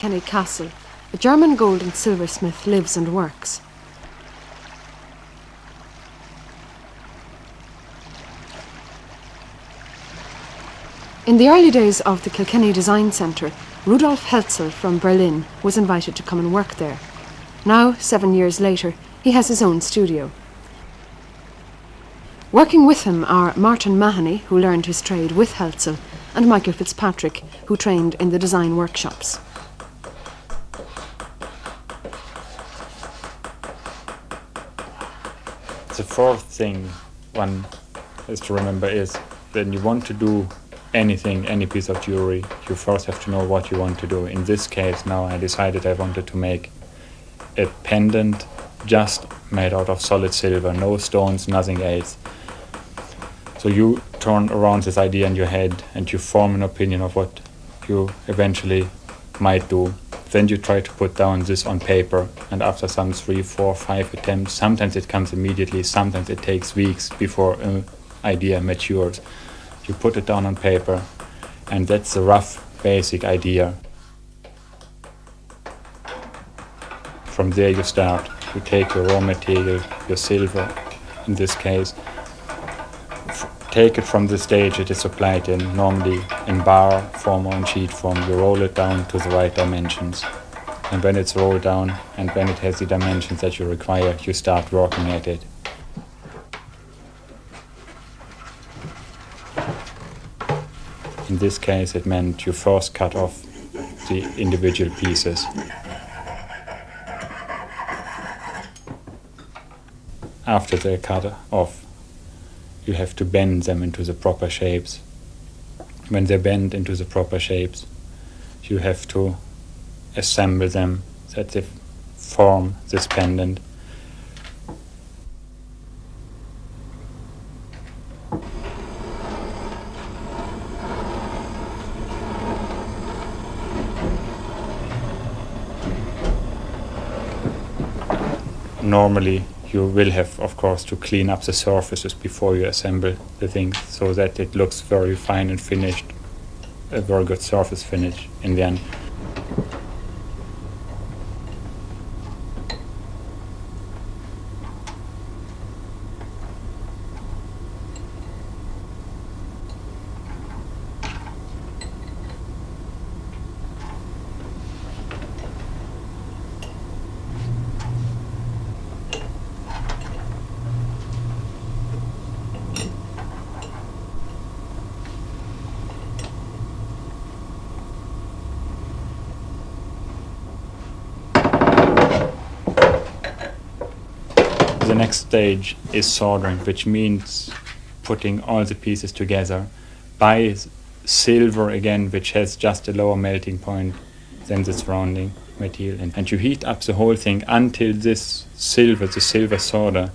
Kilkenny Castle, a German gold and silversmith lives and works. In the early days of the Kilkenny Design Centre, Rudolf Heltzel from Berlin was invited to come and work there. Now, 7 years later, he has his own studio. Working with him are Martin Mahony, who learned his trade with Heltzel, and Michael Fitzpatrick, who trained in the design workshops. The fourth thing one has to remember is when you want to do anything, any piece of jewellery, you first have to know what you want to do. In this case now I decided I wanted to make a pendant just made out of solid silver, no stones, nothing else. So you turn around this idea in your head and you form an opinion of what you eventually might do. Then you try to put down this on paper, and after some 3, 4, 5 attempts, sometimes it comes immediately, sometimes it takes weeks before an idea matures. You put it down on paper, and that's the rough, basic idea. From there you start. You take your raw material, your silver in this case, take it from the stage it is supplied in, normally in bar form or in sheet form. You roll it down to the right dimensions. And when it's rolled down and when it has the dimensions that you require, you start working at it. In this case it meant you first cut off the individual pieces. After they're cut off, you have to bend them into the proper shapes. When they bend into the proper shapes, you have to assemble them so that they form this pendant. Normally you will have, of course, to clean up the surfaces before you assemble the things so that it looks very fine and finished, a very good surface finish in the end. The next stage is soldering, which means putting all the pieces together by silver again, which has just a lower melting point than the surrounding material. And you heat up the whole thing until this silver, the silver solder,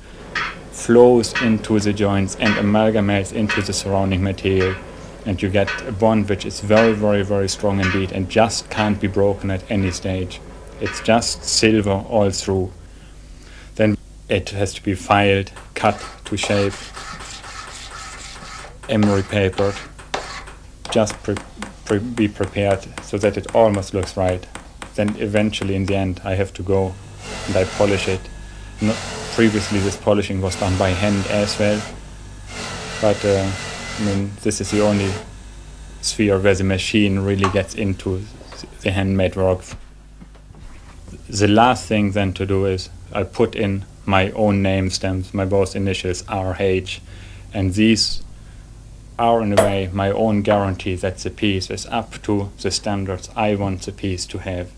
flows into the joints and amalgamates into the surrounding material. And you get a bond which is very, very, very strong indeed and just can't be broken at any stage. It's just silver all through. Then it has to be filed, cut to shape, emery papered, just be prepared so that it almost looks right. Then eventually in the end I have to go and I polish it. Previously this polishing was done by hand as well, but this is the only sphere where the machine really gets into the handmade work. The last thing then to do is I put in my own name stamps, my both initials RH, and these are in a way my own guarantee that the piece is up to the standards I want the piece to have.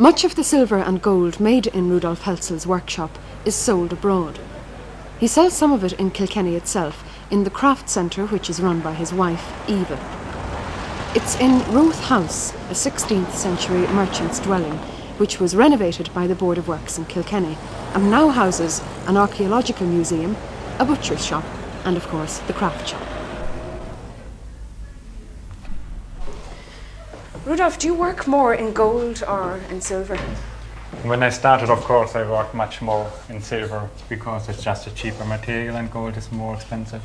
Much of the silver and gold made in Rudolf Heltzel's workshop is sold abroad. He sells some of it in Kilkenny itself, in the craft centre which is run by his wife, Eva. It's in Roth House, a 16th century merchant's dwelling, which was renovated by the Board of Works in Kilkenny and now houses an archaeological museum, a butcher's shop and, of course, the craft shop. Rudolf, do you work more in gold or in silver? When I started, of course, I worked much more in silver because it's just a cheaper material and gold is more expensive.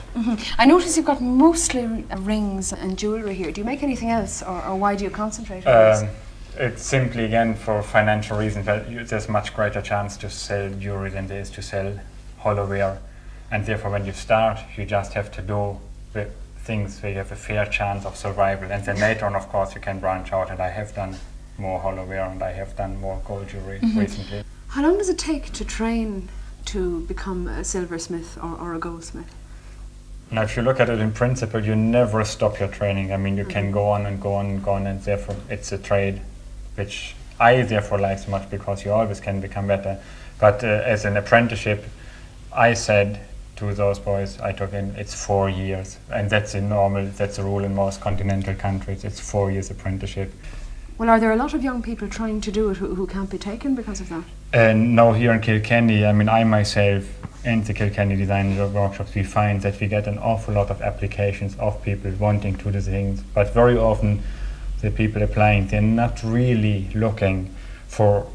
I notice you've got mostly rings and jewellery here. Do you make anything else, or why do you concentrate on this? It's simply, again, for financial reasons. There's much greater chance to sell jewelry than there is to sell hollowware. And therefore, when you start, you just have to do the things where you have a fair chance of survival. And then later on, of course, you can branch out. And I have done more hollowware and I have done more gold jewellery recently. How long does it take to train to become a silversmith or a goldsmith? Now, if you look at it in principle, you never stop your training. I mean, you can go on and go on and go on, and therefore it's a trade, which I therefore like so much because you always can become better. But as an apprenticeship, I said to those boys I took in, it's 4 years, and that's the rule in most continental countries. It's 4 years apprenticeship. Well, are there a lot of young people trying to do it who can't be taken because of that? No, here in Kilkenny, I mean, I myself and the Kilkenny Design workshops, we find that we get an awful lot of applications of people wanting to do things, but very often the people applying, they're not really looking for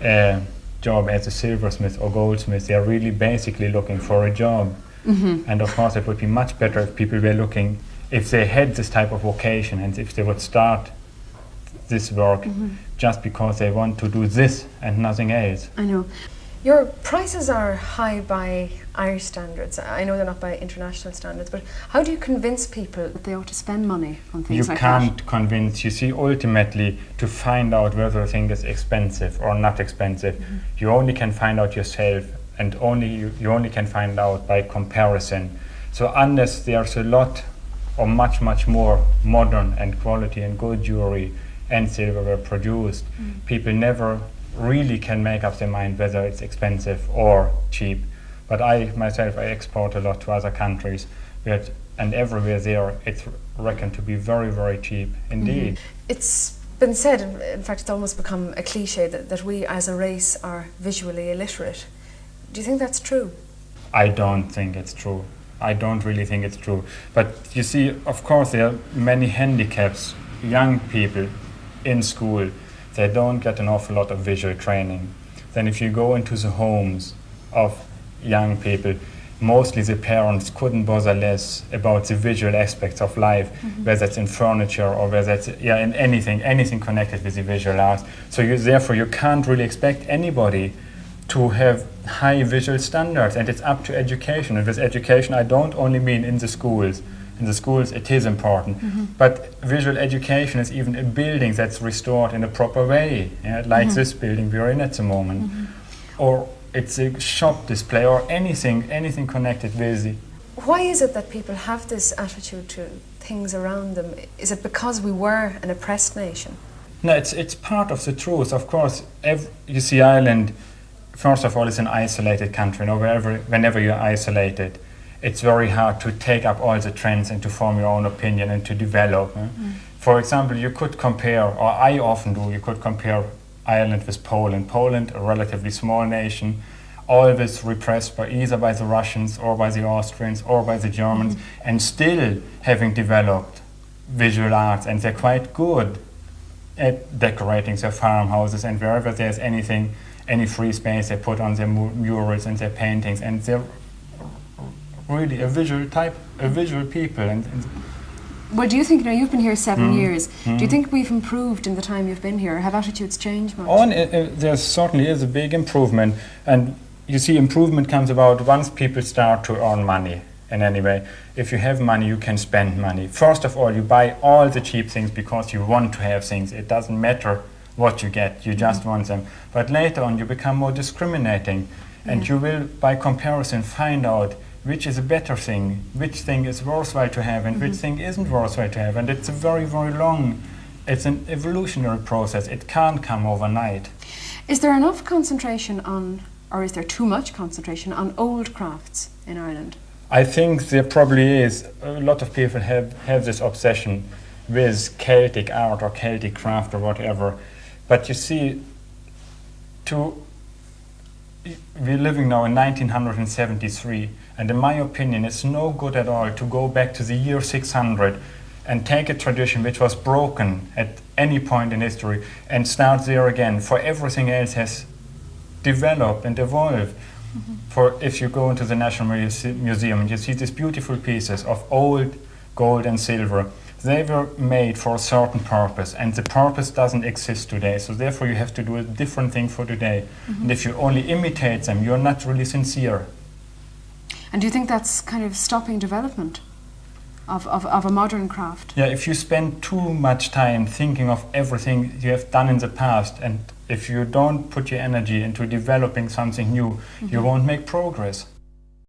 a job as a silversmith or goldsmith. They're really basically looking for a job. And of course, it would be much better if people were looking, if they had this type of vocation and if they would start this work just because they want to do this and nothing else. I know. Your prices are high by Irish standards. I know they're not by international standards, but how do you convince people that they ought to spend money on things like that? You can't convince. You see, ultimately, to find out whether a thing is expensive or not expensive, you only can find out yourself, and you only can find out by comparison. So unless there's a lot or much more modern and quality and good jewelry and silverware produced, people never really can make up their mind whether it's expensive or cheap. But I myself, I export a lot to other countries, and everywhere there it's reckoned to be very, very cheap indeed. It's been said, in fact it's almost become a cliche, that we as a race are visually illiterate. Do you think that's true? I don't think it's true. I don't really think it's true. But you see, of course, there are many handicaps. Young people in school, they don't get an awful lot of visual training. Then if you go into the homes of young people, mostly the parents couldn't bother less about the visual aspects of life, whether it's in furniture or whether it's in anything connected with the visual arts. So therefore you can't really expect anybody to have high visual standards, and it's up to education. And with education I don't only mean in the schools. In the schools it is important, but visual education is even a building that's restored in a proper way, like this building we're in at the moment. Or it's a shop display or anything connected with it. Why is it that people have this attitude to things around them? Is it because we were an oppressed nation? No, it's part of the truth. Of course, you see, Ireland, first of all, is an isolated country. Whenever you're isolated, it's very hard to take up all the trends and to form your own opinion and to develop. For example, you could compare, or I often do, you could compare Ireland with Poland. Poland, a relatively small nation, always repressed either by the Russians or by the Austrians or by the Germans, and still having developed visual arts, and they're quite good at decorating their farmhouses, and wherever there's any free space, they put on their murals and their paintings, and they're really a visual people. Well, do you think, you've been here 7 years, do you think we've improved in the time you've been here? Have attitudes changed much? There certainly is a big improvement, and you see, improvement comes about once people start to earn money in any way. If you have money, you can spend money. First of all, you buy all the cheap things because you want to have things. It doesn't matter what you get, you just want them. But later on, you become more discriminating, and you will, by comparison, find out which is a better thing, which thing is worthwhile to have, and which thing isn't worthwhile to have. And it's a very, very long, it's an evolutionary process. It can't come overnight. Is there enough concentration on, or is there too much concentration on old crafts in Ireland? I think there probably is. A lot of people have this obsession with Celtic art or Celtic craft or whatever. But you see, we're living now in 1973, and in my opinion it's no good at all to go back to the year 600 and take a tradition which was broken at any point in history and start there again, for everything else has developed and evolved. For if you go into the National Museum and you see these beautiful pieces of old gold and silver, they were made for a certain purpose, and the purpose doesn't exist today, so therefore you have to do a different thing for today. And if you only imitate them, you're not really sincere. And do you think that's kind of stopping development of a modern craft? Yeah, if you spend too much time thinking of everything you have done in the past, and if you don't put your energy into developing something new, you won't make progress.